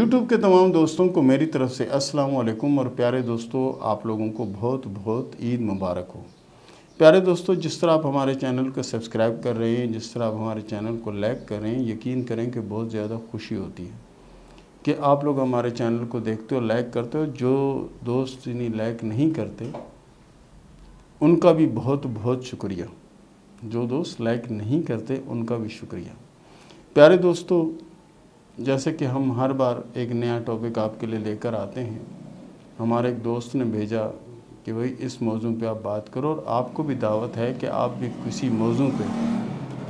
YouTube کے تمام دوستوں کو میری طرف سے السلام علیکم اور پیارے دوستوں آپ لوگوں کو بہت بہت عید مبارک ہو۔ پیارے دوستوں، جس طرح آپ ہمارے چینل کو سبسکرائب کر رہے ہیں، جس طرح آپ ہمارے چینل کو لائک کر رہے ہیں، یقین کریں کہ بہت زیادہ خوشی ہوتی ہے کہ آپ لوگ ہمارے چینل کو دیکھتے ہو، لائک کرتے ہو۔ جو دوست انہیں لائک نہیں کرتے ان کا بھی بہت بہت شکریہ۔ جو دوست لائک نہیں کرتے ان کا بھی شکریہ۔ پیارے دوستوں، جیسے کہ ہم ہر بار ایک نیا ٹاپک آپ کے لیے لے کر آتے ہیں، ہمارے ایک دوست نے بھیجا کہ بھئی اس موضوع پہ آپ بات کرو، اور آپ کو بھی دعوت ہے کہ آپ بھی کسی موضوع پہ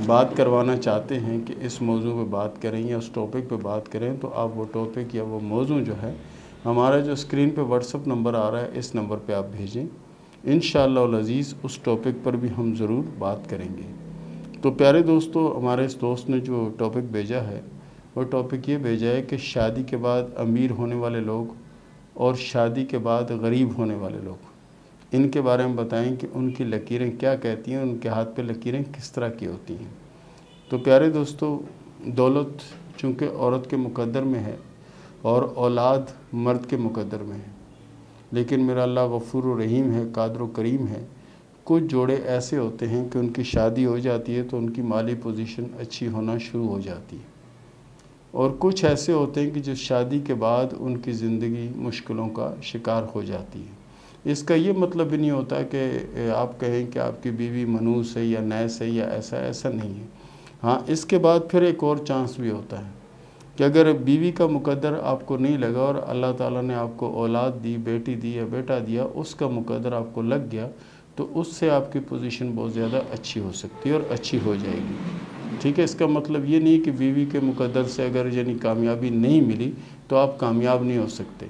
بات کروانا چاہتے ہیں کہ اس موضوع پہ بات کریں یا اس ٹاپک پہ بات کریں، تو آپ وہ ٹاپک یا وہ موضوع جو ہے ہمارا جو اسکرین پہ واٹس ایپ نمبر آ رہا ہے اس نمبر پہ آپ بھیجیں۔ انشاءاللہ العزیز اس ٹاپک پر بھی ہم ضرور بات کریں گے۔ تو پیارے دوستو، ہمارے اس دوست نے جو ٹاپک بھیجا ہے وہ ٹاپک یہ بھیجا ہے کہ شادی کے بعد امیر ہونے والے لوگ اور شادی کے بعد غریب ہونے والے لوگ، ان کے بارے میں بتائیں کہ ان کی لکیریں کیا کہتی ہیں، ان کے ہاتھ پہ لکیریں کس طرح کی ہوتی ہیں۔ تو پیارے دوستو، دولت چونکہ عورت کے مقدر میں ہے اور اولاد مرد کے مقدر میں ہے، لیکن میرا اللہ غفور و رحیم ہے، قادر و کریم ہے۔ کچھ جوڑے ایسے ہوتے ہیں کہ ان کی شادی ہو جاتی ہے تو ان کی مالی پوزیشن اچھی ہونا شروع ہو جاتی ہے، اور کچھ ایسے ہوتے ہیں کہ جو شادی کے بعد ان کی زندگی مشکلوں کا شکار ہو جاتی ہے۔ اس کا یہ مطلب بھی نہیں ہوتا کہ آپ کہیں کہ آپ کی بیوی منحوس ہے یا نیس ہے یا ایسا نہیں ہے۔ ہاں، اس کے بعد پھر ایک اور چانس بھی ہوتا ہے کہ اگر بیوی کا مقدر آپ کو نہیں لگا اور اللہ تعالیٰ نے آپ کو اولاد دی، بیٹی دی یا بیٹا دیا، اس کا مقدر آپ کو لگ گیا، تو اس سے آپ کی پوزیشن بہت زیادہ اچھی ہو سکتی ہے اور اچھی ہو جائے گی۔ ٹھیک ہے، اس کا مطلب یہ نہیں کہ بیوی کے مقدر سے اگر کامیابی نہیں ملی تو آپ کامیاب نہیں ہو سکتے،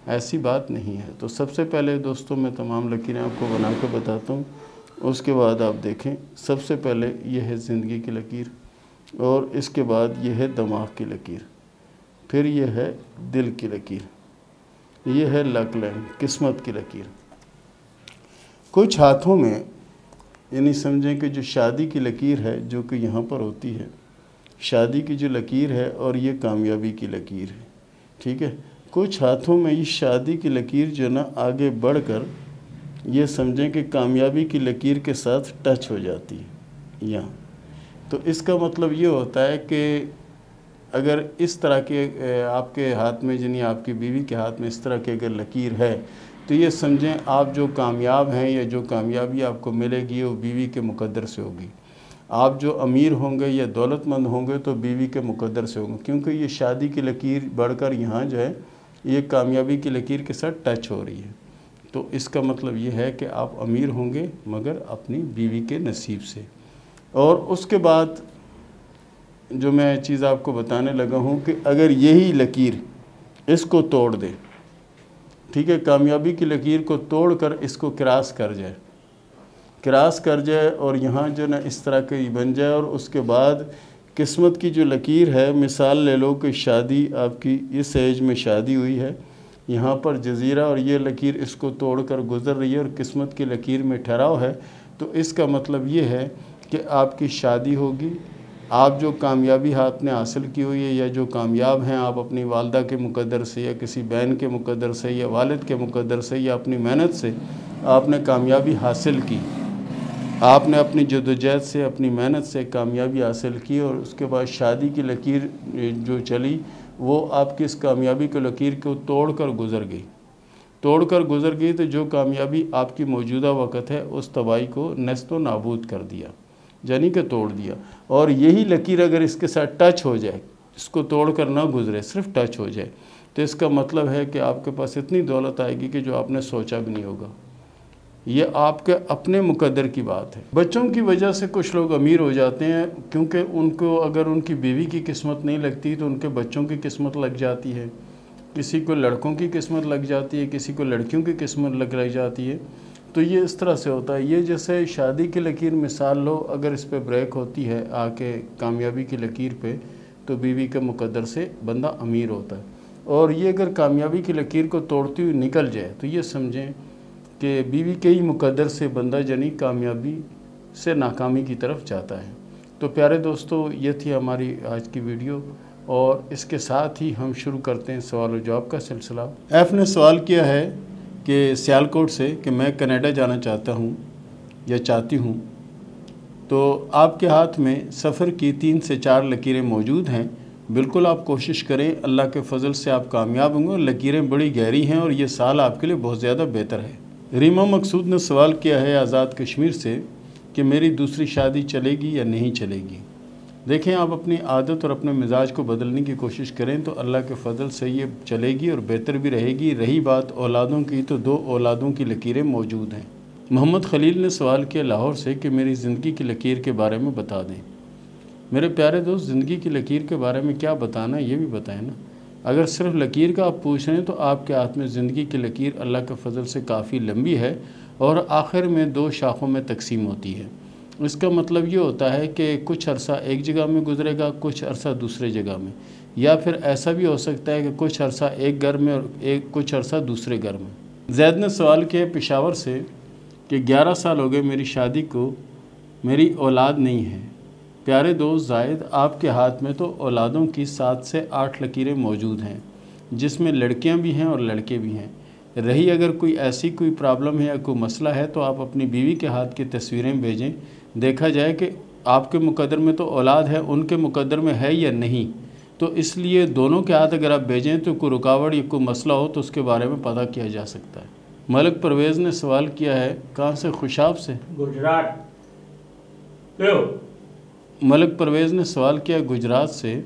ایسی بات نہیں ہے۔ تو سب سے پہلے دوستوں میں تمام لکیریں آپ کو بنا کے بتاتا ہوں، اس کے بعد آپ دیکھیں۔ سب سے پہلے یہ ہے زندگی کی لکیر، اور اس کے بعد یہ ہے دماغ کی لکیر، پھر یہ ہے دل کی لکیر، یہ ہے لک لائن، قسمت کی لکیر۔ کچھ ہاتھوں میں یعنی سمجھیں کہ جو شادی کی لکیر ہے جو کہ یہاں پر ہوتی ہے، شادی کی جو لکیر ہے، اور یہ کامیابی کی لکیر ہے۔ ٹھیک ہے، کچھ ہاتھوں میں یہ شادی کی لکیر جو نا آگے بڑھ کر یہ سمجھیں کہ کامیابی کی لکیر کے ساتھ ٹچ ہو جاتی ہے یہاں۔ تو اس کا مطلب یہ ہوتا ہے کہ اگر اس طرح کے آپ کے ہاتھ میں آپ کی بیوی کے ہاتھ میں اس طرح کی اگر لکیر ہے تو یہ سمجھیں آپ جو کامیاب ہیں یا جو کامیابی آپ کو ملے گی وہ بیوی کے مقدر سے ہوگی۔ آپ جو امیر ہوں گے یا دولت مند ہوں گے تو بیوی کے مقدر سے ہوں گے، کیونکہ یہ شادی کی لکیر بڑھ کر یہاں جو ہے یہ کامیابی کی لکیر کے ساتھ ٹچ ہو رہی ہے۔ تو اس کا مطلب یہ ہے کہ آپ امیر ہوں گے مگر اپنی بیوی کے نصیب سے۔ اور اس کے بعد جو میں چیز آپ کو بتانے لگا ہوں کہ اگر یہی لکیر اس کو توڑ دے، ٹھیک ہے، کامیابی کی لکیر کو توڑ کر اس کو کراس کر جائے اور یہاں جو نا اس طرح کی بن جائے، اور اس کے بعد قسمت کی جو لکیر ہے، مثال لے لو کہ شادی آپ کی اس ایج میں شادی ہوئی ہے، یہاں پر جزیرہ اور یہ لکیر اس کو توڑ کر گزر رہی ہے اور قسمت کی لکیر میں ٹھہراؤ ہے، تو اس کا مطلب یہ ہے کہ آپ کی شادی ہوگی۔ آپ جو کامیابی ہاتھ نے حاصل کی ہوئی ہے یا جو کامیاب ہیں آپ اپنی والدہ کے مقدر سے یا کسی بہن کے مقدر سے یا والد کے مقدر سے یا اپنی محنت سے آپ نے کامیابی حاصل کی، آپ نے اپنی جدوجہد سے اپنی محنت سے کامیابی حاصل کی، اور اس کے بعد شادی کی لکیر جو چلی وہ آپ کی اس کامیابی کی لکیر کو توڑ کر گزر گئی تو جو کامیابی آپ کی موجودہ وقت ہے اس تباہی کو نیست و نابود کر دیا، یعنی کہ توڑ دیا۔ اور یہی لکیر اگر اس کے ساتھ ٹچ ہو جائے، اس کو توڑ کر نہ گزرے، صرف ٹچ ہو جائے، تو اس کا مطلب ہے کہ آپ کے پاس اتنی دولت آئے گی کہ جو آپ نے سوچا بھی نہیں ہوگا۔ یہ آپ کے اپنے مقدر کی بات ہے۔ بچوں کی وجہ سے کچھ لوگ امیر ہو جاتے ہیں، کیونکہ ان کو اگر ان کی بیوی کی قسمت نہیں لگتی تو ان کے بچوں کی قسمت لگ جاتی ہے، کسی کو لڑکوں کی قسمت لگ جاتی ہے، کسی کو لڑکیوں کی قسمت لگ جاتی ہے۔ تو یہ اس طرح سے ہوتا ہے۔ یہ جیسے شادی کی لکیر مثال لو، اگر اس پہ بریک ہوتی ہے آ کے کامیابی کی لکیر پہ تو بیوی کے مقدر سے بندہ امیر ہوتا ہے، اور یہ اگر کامیابی کی لکیر کو توڑتی ہوئی نکل جائے تو یہ سمجھیں کہ بیوی کے ہی مقدر سے بندہ کامیابی سے ناکامی کی طرف جاتا ہے۔ تو پیارے دوستو، یہ تھی ہماری آج کی ویڈیو۔ اور اس کے ساتھ ہی ہم شروع کرتے ہیں سوال و جواب کا سلسلہ۔ ایف نے سوال کیا ہے کہ سیالکوٹ سے کہ میں کینیڈا جانا چاہتا ہوں یا چاہتی ہوں، تو آپ کے ہاتھ میں سفر کی 3 سے 4 لکیریں موجود ہیں۔ بالکل آپ کوشش کریں، اللہ کے فضل سے آپ کامیاب ہوں گے۔ لکیریں بڑی گہری ہیں اور یہ سال آپ کے لیے بہت زیادہ بہتر ہے۔ ریما مقصود نے سوال کیا ہے آزاد کشمیر سے کہ میری دوسری شادی چلے گی یا نہیں چلے گی۔ دیکھیں، آپ اپنی عادت اور اپنے مزاج کو بدلنے کی کوشش کریں تو اللہ کے فضل سے یہ چلے گی اور بہتر بھی رہے گی۔ رہی بات اولادوں کی، تو 2 اولادوں کی لکیریں موجود ہیں۔ محمد خلیل نے سوال کیا لاہور سے کہ میری زندگی کی لکیر کے بارے میں بتا دیں۔ میرے پیارے دوست، زندگی کی لکیر کے بارے میں کیا بتانا، یہ بھی بتائیں نا۔ اگر صرف لکیر کا آپ پوچھ رہے ہیں تو آپ کے ہاتھ میں زندگی کی لکیر اللہ کے فضل سے کافی لمبی ہے اور آخر میں 2 شاخوں میں تقسیم ہوتی ہے۔ اس کا مطلب یہ ہوتا ہے کہ کچھ عرصہ ایک جگہ میں گزرے گا، کچھ عرصہ دوسرے جگہ میں، یا پھر ایسا بھی ہو سکتا ہے کہ کچھ عرصہ ایک گھر میں اور کچھ عرصہ دوسرے گھر میں۔ زید نے سوال کیا پشاور سے کہ 11 سال ہو گئے میری شادی کو، میری اولاد نہیں ہے۔ پیارے دوست زائد، آپ کے ہاتھ میں تو اولادوں کی 7 سے 8 لکیریں موجود ہیں، جس میں لڑکیاں بھی ہیں اور لڑکے بھی ہیں۔ رہی اگر کوئی ایسی کوئی پرابلم ہے یا کوئی مسئلہ ہے تو آپ اپنی بیوی کے ہاتھ کی تصویریں بھیجیں، دیکھا جائے کہ آپ کے مقدر میں تو اولاد ہے، ان کے مقدر میں ہے یا نہیں۔ تو اس لیے دونوں کے ہاتھ اگر آپ بھیجیں تو کوئی رکاوٹ یا کوئی مسئلہ ہو تو اس کے بارے میں پتہ کیا جا سکتا ہے۔ ملک پرویز نے سوال کیا ہے کہاں سے؟ خوشاب سے، گجرات۔ ملک پرویز نے سوال کیا گجرات سے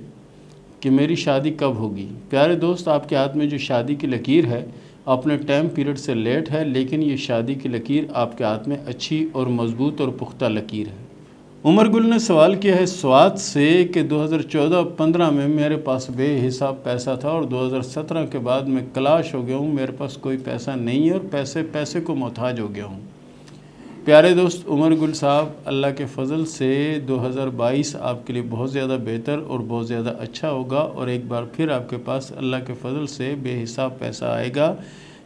کہ میری شادی کب ہوگی۔ پیارے دوست، آپ کے ہاتھ میں جو شادی کی لکیر ہے اپنے ٹائم پیریڈ سے لیٹ ہے، لیکن یہ شادی کی لکیر آپ کے ہاتھ میں اچھی اور مضبوط اور پختہ لکیر ہے۔ عمر گل نے سوال کیا ہے سوات سے کہ 2014-15 میں میرے پاس بے حساب پیسہ تھا اور 2017 کے بعد میں کلاش ہو گیا ہوں، میرے پاس کوئی پیسہ نہیں ہے اور پیسے کو محتاج ہو گیا ہوں۔ پیارے دوست عمر گل صاحب، اللہ کے فضل سے 2022 آپ کے لیے بہت زیادہ بہتر اور بہت زیادہ اچھا ہوگا، اور ایک بار پھر آپ کے پاس اللہ کے فضل سے بے حساب پیسہ آئے گا۔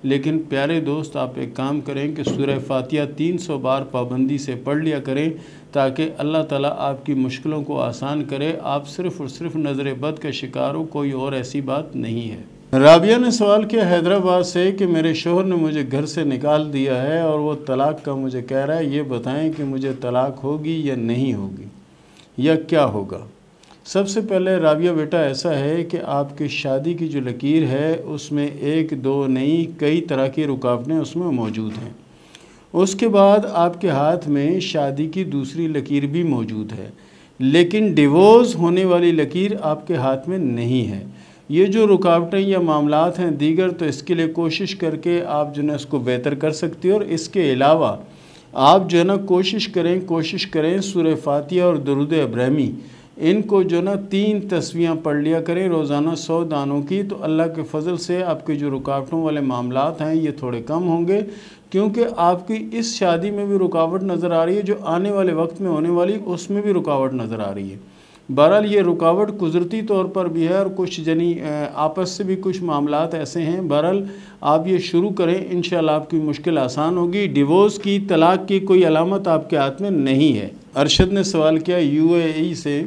لیکن پیارے دوست، آپ ایک کام کریں کہ سورہ فاتحہ 300 بار پابندی سے پڑھ لیا کریں تاکہ اللہ تعالیٰ آپ کی مشکلوں کو آسان کرے۔ آپ صرف اور صرف نظر بد کا شکار ہو، کوئی اور ایسی بات نہیں ہے۔ رابعہ نے سوال کیا حیدرآباد سے کہ میرے شوہر نے مجھے گھر سے نکال دیا ہے اور وہ طلاق کا مجھے کہہ رہا ہے، یہ بتائیں کہ مجھے طلاق ہوگی یا نہیں ہوگی یا کیا ہوگا۔ سب سے پہلے رابعہ بیٹا، ایسا ہے کہ آپ کی شادی کی جو لکیر ہے اس میں 1 2 نہیں کئی طرح کی رکاوٹیں اس میں موجود ہیں۔ اس کے بعد آپ کے ہاتھ میں شادی کی دوسری لکیر بھی موجود ہے، لیکن ڈیورس ہونے والی لکیر آپ کے ہاتھ میں نہیں ہے۔ یہ جو رکاوٹیں یا معاملات ہیں دیگر، تو اس کے لیے کوشش کر کے آپ جو ہے نا اس کو بہتر کر سکتے ہیں، اور اس کے علاوہ آپ جو ہے نا کوشش کریں سورہ فاتحہ اور درود ابراہیمی ان کو جو ہے نا 3 تسبیحاں پڑھ لیا کریں روزانہ 100 دانوں کی، تو اللہ کے فضل سے آپ کے جو رکاوٹوں والے معاملات ہیں یہ تھوڑے کم ہوں گے، کیونکہ آپ کی اس شادی میں بھی رکاوٹ نظر آ رہی ہے، جو آنے والے وقت میں ہونے والی اس میں بھی رکاوٹ نظر آ رہی ہے۔ بہرحال یہ رکاوٹ قدرتی طور پر بھی ہے اور کچھ آپس سے بھی کچھ معاملات ایسے ہیں۔ بہرحال آپ یہ شروع کریں، انشاءاللہ آپ کی مشکل آسان ہوگی۔ ڈیورس کی، طلاق کی کوئی علامت آپ کے ہاتھ میں نہیں ہے۔ ارشد نے سوال کیا UAE سے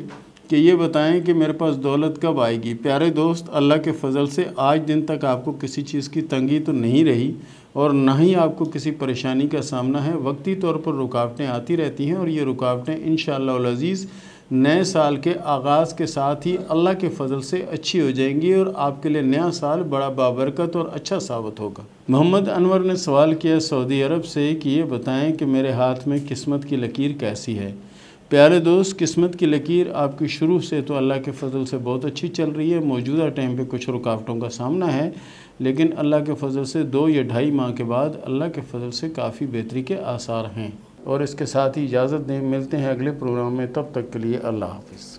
کہ یہ بتائیں کہ میرے پاس دولت کب آئے گی۔ پیارے دوست، اللہ کے فضل سے آج دن تک آپ کو کسی چیز کی تنگی تو نہیں رہی اور نہ ہی آپ کو کسی پریشانی کا سامنا ہے۔ وقتی طور پر رکاوٹیں آتی رہتی ہیں اور یہ رکاوٹیں انشاءاللہ العزیز نئے سال کے آغاز کے ساتھ ہی اللہ کے فضل سے اچھی ہو جائیں گی اور آپ کے لیے نیا سال بڑا بابرکت اور اچھا ثابت ہوگا۔ محمد انور نے سوال کیا سعودی عرب سے کہ یہ بتائیں کہ میرے ہاتھ میں قسمت کی لکیر کیسی ہے۔ پیارے دوست، قسمت کی لکیر آپ کی شروع سے تو اللہ کے فضل سے بہت اچھی چل رہی ہے۔ موجودہ ٹائم پہ کچھ رکاوٹوں کا سامنا ہے، لیکن اللہ کے فضل سے 2 یا 2.5 ماہ کے بعد اللہ کے فضل سے کافی بہتری کے آثار ہیں۔ اور اس کے ساتھ ہی اجازت دیں، ملتے ہیں اگلے پروگرام میں، تب تک کے لیے اللہ حافظ۔